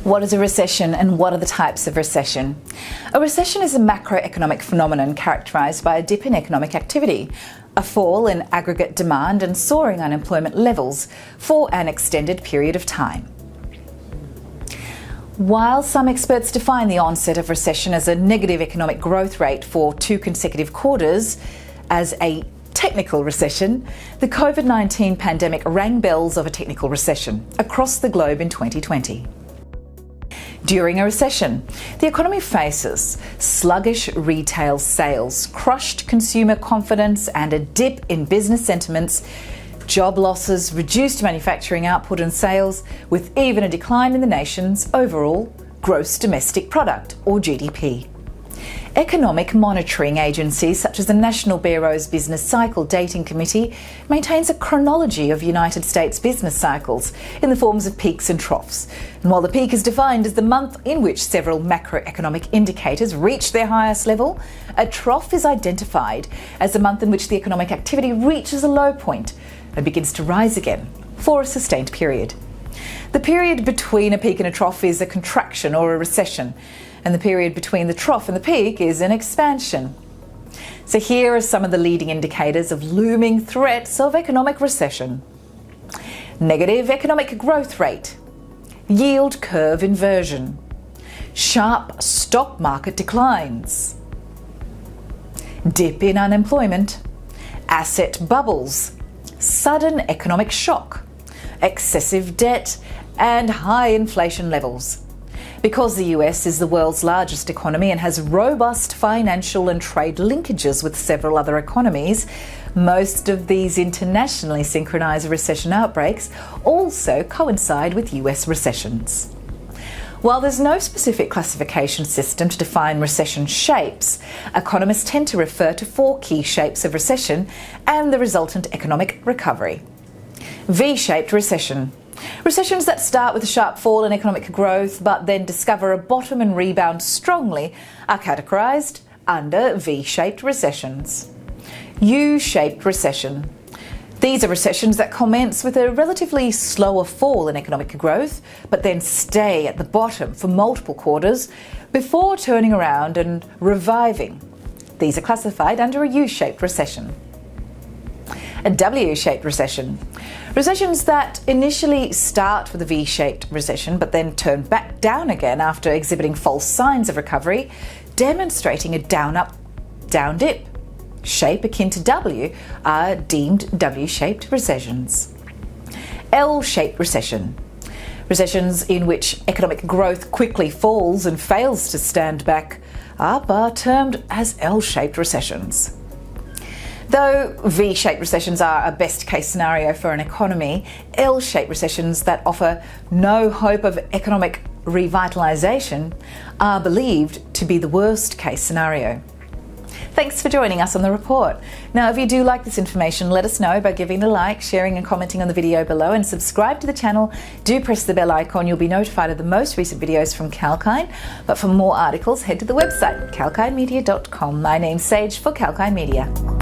What is a recession and what are the types of recession? A recession is a macroeconomic phenomenon characterised by a dip in economic activity, a fall in aggregate demand and soaring unemployment levels for an extended period of time. While some experts define the onset of recession as a negative economic growth rate for 2 consecutive quarters as a technical recession, the COVID-19 pandemic rang bells of a technical recession across the globe in 2020. During a recession, the economy faces sluggish retail sales, crushed consumer confidence and a dip in business sentiments, job losses, reduced manufacturing output and sales, with even a decline in the nation's overall gross domestic product, or GDP. Economic monitoring agencies such as the National Bureau's Business Cycle Dating Committee maintains a chronology of United States business cycles in the forms of peaks and troughs. And while the peak is defined as the month in which several macroeconomic indicators reach their highest level, a trough is identified as the month in which the economic activity reaches a low point and begins to rise again for a sustained period. The period between a peak and a trough is a contraction or a recession, and the period between the trough and the peak is an expansion. So here are some of the leading indicators of looming threats of economic recession. Negative economic growth rate, yield curve inversion, sharp stock market declines, dip in unemployment, asset bubbles, sudden economic shock, excessive debt, and high inflation levels. Because the US is the world's largest economy and has robust financial and trade linkages with several other economies, most of these internationally synchronized recession outbreaks also coincide with US recessions. While there's no specific classification system to define recession shapes, economists tend to refer to 4 key shapes of recession and the resultant economic recovery. V-shaped recession. Recessions that start with a sharp fall in economic growth but then discover a bottom and rebound strongly are categorised under V-shaped recessions. U-shaped recession. These are recessions that commence with a relatively slower fall in economic growth but then stay at the bottom for multiple quarters before turning around and reviving. These are classified under a U-shaped recession. A W-shaped recession. Recessions that initially start with a V-shaped recession but then turn back down again after exhibiting false signs of recovery, demonstrating a down-up, down-dip shape akin to W, are deemed W-shaped recessions. L-shaped recession. Recessions in which economic growth quickly falls and fails to stand back up are termed as L-shaped recessions. Though V-shaped recessions are a best-case scenario for an economy, L-shaped recessions that offer no hope of economic revitalisation are believed to be the worst-case scenario. Thanks for joining us on the report. Now, if you do like this information, let us know by giving a like, sharing and commenting on the video below, and subscribe to the channel. Do press the bell icon. You'll be notified of the most recent videos from Kalkine. But for more articles, head to the website kalkinemedia.com. My name's Sage for Kalkine Media.